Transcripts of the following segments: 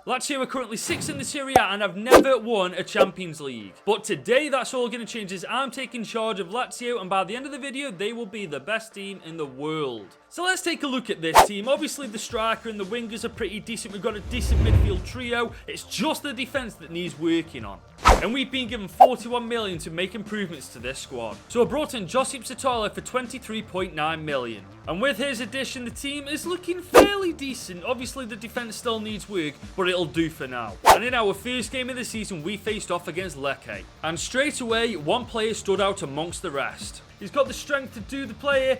Lazio are currently 6th in the Serie A and have never won a Champions League. But today, that's all going to change as I'm taking charge of Lazio, and by the end of the video, they will be the best team in the world. So let's take a look at this team. Obviously, the striker and the wingers are pretty decent. We've got a decent midfield trio. It's just the defence that needs working on. And we've been given 41 million to make improvements to this squad. So I brought in Josip Satala for 23.9 million. And with his addition, the team is looking fairly decent. Obviously, the defence still needs work, but it'll do for now. And in our first game of the season, we faced off against Lecce. And straight away, one player stood out amongst the rest. He's got the strength to do the player.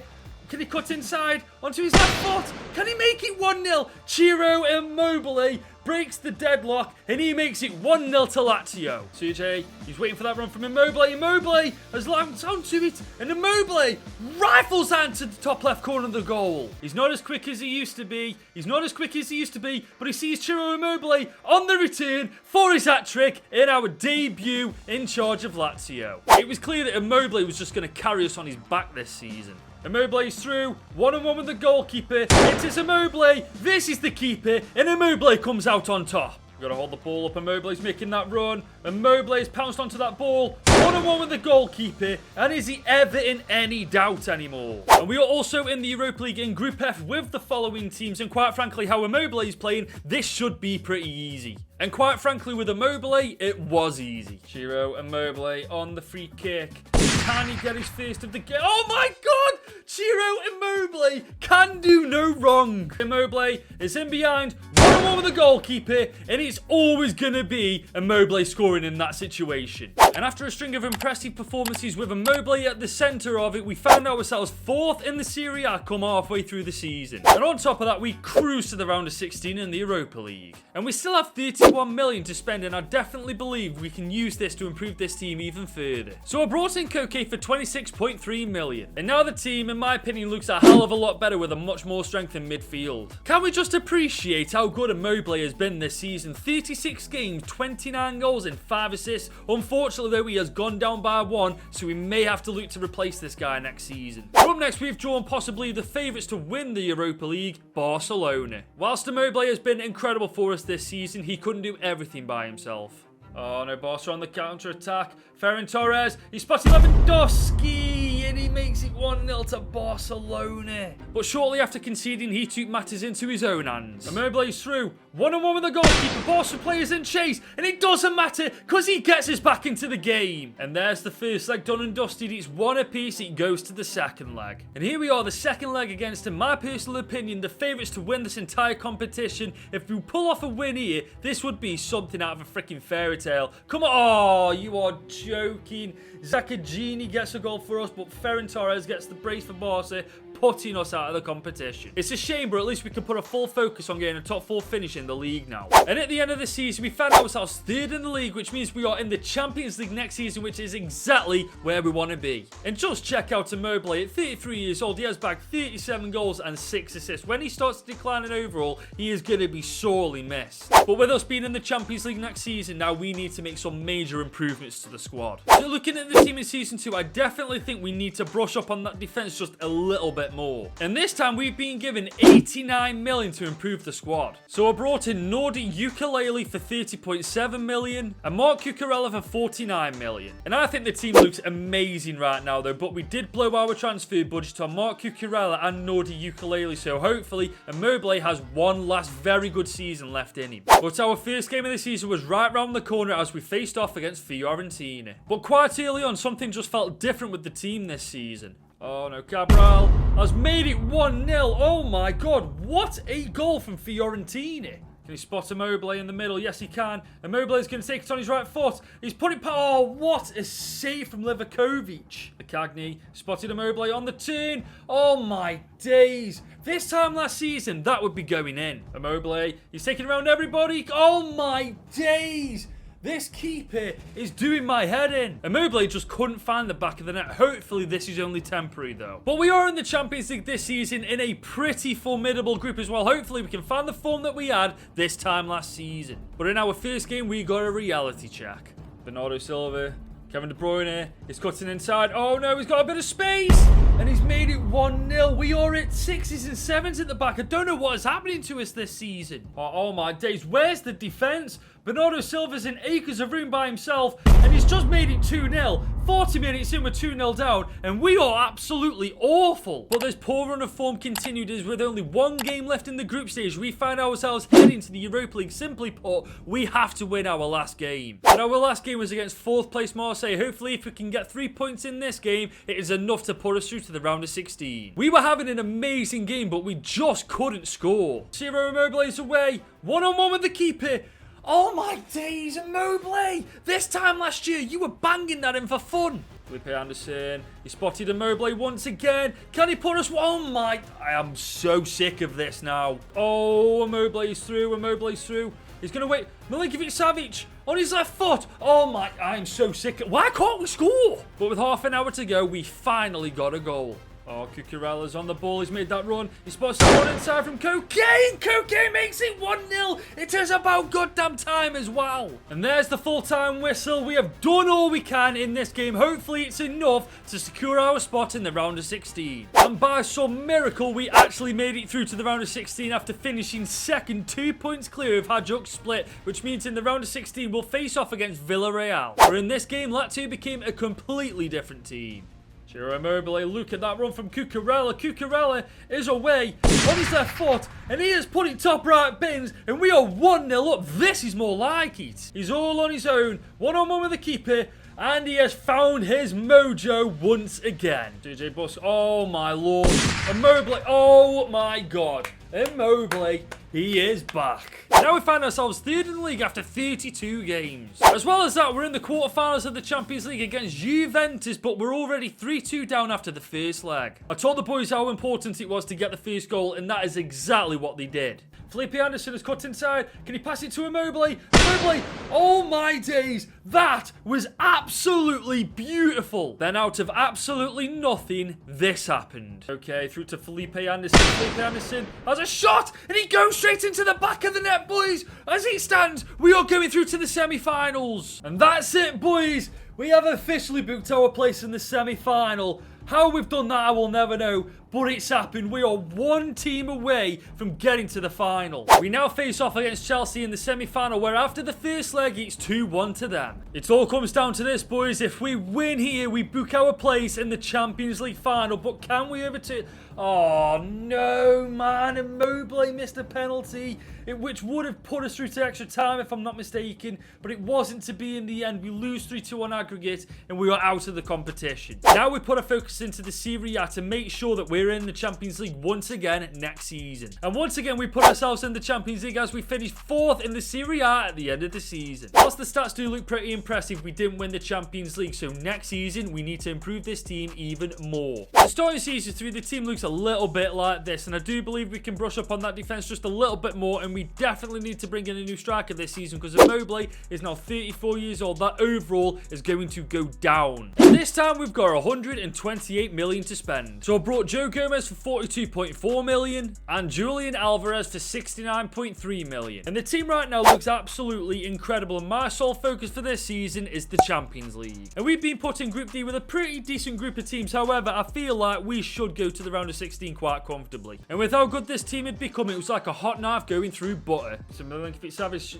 Can he cut inside onto his left foot? Can he make it 1-0? Ciro Immobile breaks the deadlock and he makes it 1-0 to Lazio. CJ, he's waiting for that run from Immobile. Immobile has latched onto it and Immobile rifles that to the top left corner of the goal. He's not as quick as he used to be. But he sees Ciro Immobile on the return for his hat-trick in our debut in charge of Lazio. It was clear that Immobile was just going to carry us on his back this season. Immobile's through, one-on-one with the goalkeeper. It is Immobile. This is the keeper, and Immobile comes out on top. We've got to hold the ball up. Immobile's making that run. Immobile's pounced onto that ball. One-on-one with the goalkeeper. And is he ever in any doubt anymore? And we are also in the Europa League in Group F with the following teams. And quite frankly, how Immobile is playing, this should be pretty easy. And quite frankly, with Immobile, it was easy. Ciro Immobile on the free kick. Can he get his first of the game? Oh my God! Ciro Immobile can do no wrong. Immobile is in behind, one-on-one with the goalkeeper, and it's always going to be Immobile scoring in that situation. And after a string of impressive performances with Immobile at the centre of it, we found ourselves 4th in the Serie A come halfway through the season. And on top of that, we cruise to the round of 16 in the Europa League. And we still have 31 million to spend, and I definitely believe we can use this to improve this team even further. So I brought in Koke for 26.3 million. And now the team, in my opinion, looks a hell of a lot better with a much more strength in midfield. Can we just appreciate how good Immobile has been this season? 36 games, 29 goals and 5 assists. Unfortunately though, he has gone down by 1, so we may have to look to replace this guy next season. Up next, we've drawn possibly the favourites to win the Europa League, Barcelona. Whilst Immobile has been incredible for us this season, he couldn't do everything by himself. Oh no, Barca on the counter-attack. Ferran Torres, he spots Lewandowski, and he makes it 1-0 to Barcelona. But shortly after conceding, he took matters into his own hands. Immobile's through, one-on-one with the goalkeeper. Barca players in chase, and it doesn't matter, because he gets us back into the game. And there's the first leg done and dusted. It's 1 apiece, it goes to the second leg. And here we are, the second leg against, in my personal opinion, the favourites to win this entire competition. If we pull off a win here, this would be something out of a freaking fairy tale. Come on. Oh, you are joking. Zakagini gets a goal for us, but Ferran Torres gets the brace for Barca, putting us out of the competition. It's a shame, but at least we can put a full focus on getting a top 4 finish in the league now. And at the end of the season, we found ourselves 3rd in the league, which means we are in the Champions League next season, which is exactly where we want to be. And just check out Immobile. At 33 years old, he has bagged 37 goals and 6 assists. When he starts declining overall, he is going to be sorely missed. But with us being in the Champions League next season, now we need to make some major improvements to the squad. So looking at the team in Season 2, I definitely think we need to brush up on that defence just a little bit more. And this time we've been given 89 million to improve the squad. So I brought in Nordi Ukulele for 30.7 million and Mark Cucurella for 49 million. And I think the team looks amazing right now though, but we did blow our transfer budget on Mark Cucurella and Nordi Ukulele, so hopefully Immobile has one last very good season left in him. But our first game of the season was right round the corner as we faced off against Fiorentina. But quite early on, something just felt different with the team this season. Oh no, Cabral has made it 1-0. Oh my God, what a goal from Fiorentina. Can he spot Immobile in the middle? Yes, he can. Immobile is going to take it on his right foot. He's put it past. Oh, what a save from Livakovic. The Cagney spotted Immobile on the turn. Oh my days. This time last season, that would be going in. Immobile, he's taking around everybody. Oh my days. This keeper is doing my head in. Immobile just couldn't find the back of the net. Hopefully this is only temporary though. But we are in the Champions League this season in a pretty formidable group as well. Hopefully we can find the form that we had this time last season. But in our first game, we got a reality check. Bernardo Silva Kevin De Bruyne is cutting inside. Oh no, he's got a bit of space. And he's made it 1-0. We are at 6s and 7s at the back. I don't know what is happening to us this season. Oh my days. Where's the defense? Bernardo Silva's in acres of room by himself, and he's just made it 2-0. 40 minutes in, we're 2-0 down, and we are absolutely awful. But this poor run of form continued as with only one game left in the group stage, we find ourselves heading to the Europa League. Simply put, we have to win our last game. And our last game was against 4th place Marseille. Hopefully, if we can get 3 points in this game, it is enough to put us through to the round of 16. We were having an amazing game, but we just couldn't score. Ciro Immobile is away. One-on-one with the keeper. Oh my days, Immobile! This time last year, you were banging that in for fun. Felipe Anderson, he spotted Immobile once again. Can he put us? Oh my, I am so sick of this now. Oh, Immobile's through, Immobile's through. He's going to wait. Milinkovic-Savic on his left foot. Oh my, I'm so sick. Why can't we score? But with half an hour to go, we finally got a goal. Oh, Cucurella's on the ball. He's made that run. He spots someone inside from Cocaine. Cocaine makes it 1-0. It is about goddamn time as well. And there's the full-time whistle. We have done all we can in this game. Hopefully, it's enough to secure our spot in the round of 16. And by some miracle, we actually made it through to the round of 16 after finishing second, 2 points clear of Hajduk Split, which means in the round of 16, we'll face off against Villarreal. Where in this game, Lazio became a completely different team. Ciro Immobile, look at that run from Cucurella. Cucurella is away on his left foot, and he has put it top right bins, and we are 1-0 up. This is more like it. He's all on his own, one-on-one with the keeper, and he has found his mojo once again. JJ Bus, oh my lord. Immobile, oh my god. Immobile, he is back. Now we find ourselves third in the league after 32 games. As well as that, we're in the quarterfinals of the Champions League against Juventus, but we're already 3-2 down after the first leg. I told the boys how important it was to get the first goal, and that is exactly what they did. Felipe Anderson has cut inside. Can he pass it to Immobile? Immobile! Oh my days! That was absolutely beautiful. Then out of absolutely nothing, this happened. Okay, through to Felipe Anderson. Felipe Anderson has a shot, and he goes straight into the back of the net, boys. As it stands, we are going through to the semi-finals. And that's it, boys. We have officially booked our place in the semi-final. How we've done that, I will never know, but it's happened. We are one team away from getting to the final. We now face off against Chelsea in the semi-final, where after the first leg, it's 2-1 to them. It all comes down to this, boys. If we win here, we book our place in the Champions League final, but can we overtake... Oh, no, man. Immobile missed a penalty, which would have put us through to extra time, if I'm not mistaken, but it wasn't to be in the end. We lose 3-2 on aggregate, and we are out of the competition. Now we put our focus into the Serie A to make sure that we're in the Champions League once again next season. And once again, we put ourselves in the Champions League as we finished 4th in the Serie A at the end of the season. Whilst the stats do look pretty impressive, we didn't win the Champions League, so next season, we need to improve this team even more. The starting season 3, the team looks a little bit like this, and I do believe we can brush up on that defense just a little bit more, and we definitely need to bring in a new striker this season because Immobile is now 34 years old. That overall is going to go down. And this time we've got 128 million to spend. So I brought Joe Gomez for 42.4 million and Julian Alvarez for 69.3 million. And the team right now looks absolutely incredible, and my sole focus for this season is the Champions League. And we've been put in Group D with a pretty decent group of teams. However, I feel like we should go to the round of 16 quite comfortably. And with how good this team had become, it was like a hot knife going through butter. So Milinkovic-Savic,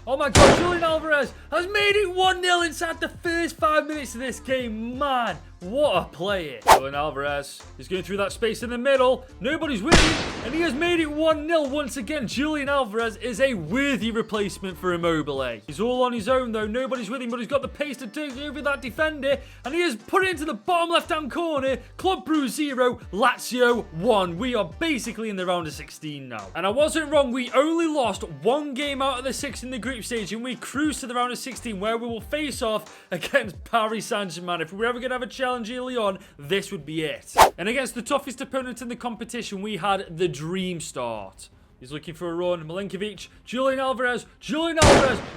oh my god, Julian Alvarez has made it 1-0 inside the first 5 minutes of this game. Man, what a player. Julian Alvarez is going through that space in the middle. Nobody's with him, and he has made it 1-0 once again. Julian Alvarez is a worthy replacement for Immobile. He's all on his own though. Nobody's with him, but he's got the pace to take over that defender, and he has put it into the bottom left-hand corner. Club Brugge 0, Lazio 1. We are basically in the round of 16 now. And I wasn't wrong. We only lost one game out of the 6 in the group stage, and we cruise to the round of 16, where we will face off against Paris Saint-Germain. If we were ever going to have a challenge early on, this would be it. And against the toughest opponent in the competition, we had the dream start. He's looking for a run. Milinkovic, Julian Alvarez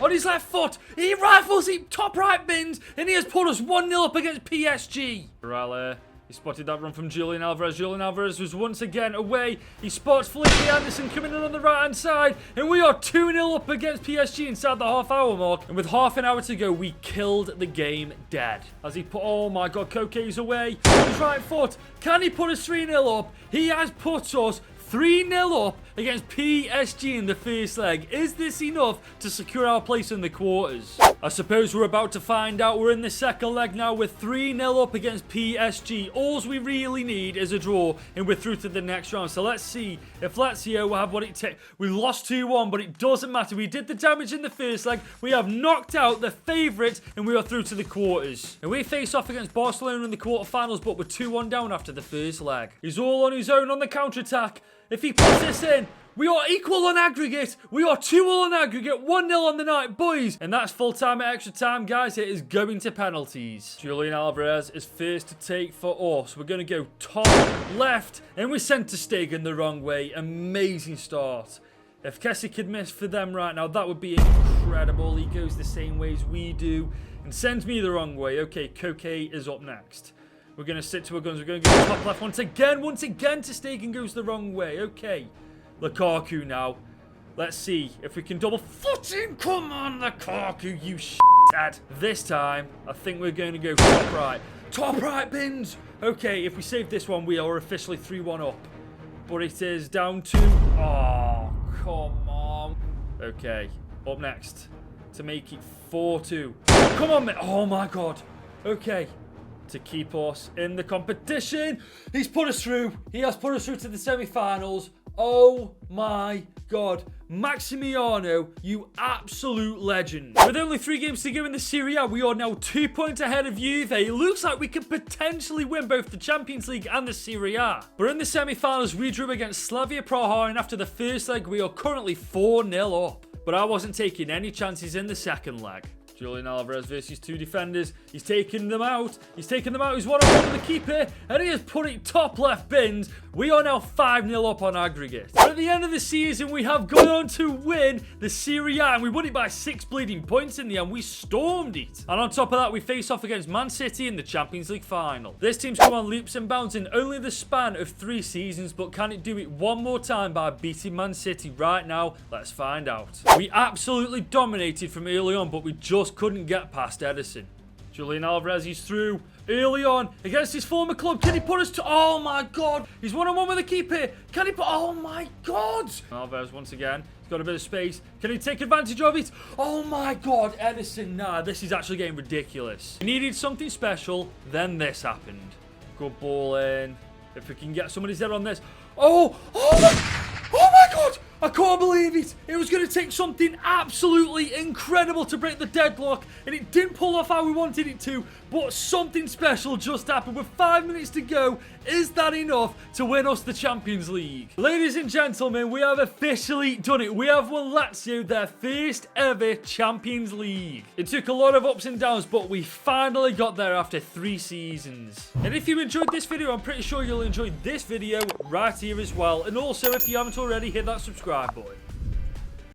on his left foot. He rifles it top right bins, and he has put us 1-0 up against PSG. Barella He spotted that run from Julian Alvarez. Julian Alvarez was once again away. He spots Felipe Anderson coming in on the right-hand side. And we are 2-0 up against PSG inside the half-hour mark. And with half an hour to go, we killed the game dead. As he put, oh my God, Koke's away. His right foot. Can he put us 3-0 up? He has put us 3-0 up against PSG in the first leg. Is this enough to secure our place in the quarters? I suppose we're about to find out. We're in the second leg now. We're 3-0 up against PSG. All we really need is a draw and we're through to the next round. So let's see if Lazio will have what it takes. We lost 2-1, but it doesn't matter. We did the damage in the first leg. We have knocked out the favourites and we are through to the quarters. And we face off against Barcelona in the quarterfinals, but we're 2-1 down after the first leg. He's all on his own on the counter-attack. If he puts this in, we are equal on aggregate. We are 2-0 on aggregate. 1-0 on the night, boys. And that's full time at extra time, guys. It is going to penalties. Julian Alvarez is first to take for us. We're going to go top left. And we sent to Stegen the wrong way. Amazing start. If Kessie could miss for them right now, that would be incredible. He goes the same way as we do. And sends me the wrong way. Okay, Koke is up next. We're going to stick to our guns. We're going to go top left once again. Once again, to Stegen goes the wrong way. Okay. Lukaku now. Let's see if we can double foot him. Come on, Lukaku, you shithead. This time, I think we're going to go top right. Top right, Bins. Okay, if we save this one, we are officially 3-1 up. But it is down to... Oh, come on. Okay, up next. To make it 4-2. Come on, mate. Oh, my God. Okay. To keep us in the competition. He's put us through. He has put us through to the semi-finals. Oh my God. Maximiano, you absolute legend. With only 3 games to go in the Serie A, we are now 2 points ahead of Juve. It looks like we could potentially win both the Champions League and the Serie A. But in the semi-finals, we drew against Slavia Praha, and after the first leg, we are currently 4-0 up. But I wasn't taking any chances in the second leg. Julian Alvarez versus 2 defenders. He's taking them out. He's taking them out. He's one-on-one with the keeper. And he has put it top left Bins. We are now 5-0 up on aggregate. But at the end of the season, we have gone on to win the Serie A. And we won it by 6 bleeding points in the end. We stormed it. And on top of that, we face off against Man City in the Champions League final. This team's come on leaps and bounds in only the span of 3 seasons. But can it do it one more time by beating Man City right now? Let's find out. We absolutely dominated from early on, but we just couldn't get past Edison. Julian Alvarez, he's through early on against his former club. Can he put us to... Oh my God. He's one-on-one with the keeper. Can he put... Oh my God. Alvarez once again. He's got a bit of space. Can he take advantage of it? Oh my God. Edison. Nah, this is actually getting ridiculous. We needed something special. Then this happened. Good ball in. If we can get somebody's head on this. Oh my God. I can't believe it. It was going to take something absolutely incredible to break the deadlock, and it didn't pull off how we wanted it to, but something special just happened with 5 minutes to go. Is that enough to win us the Champions League? Ladies and gentlemen, we have officially done it. We have won Lazio their first ever Champions League. It took a lot of ups and downs, but we finally got there after 3 seasons. And if you enjoyed this video, I'm pretty sure you'll enjoy this video right here as well. And also, if you haven't already, hit that subscribe button.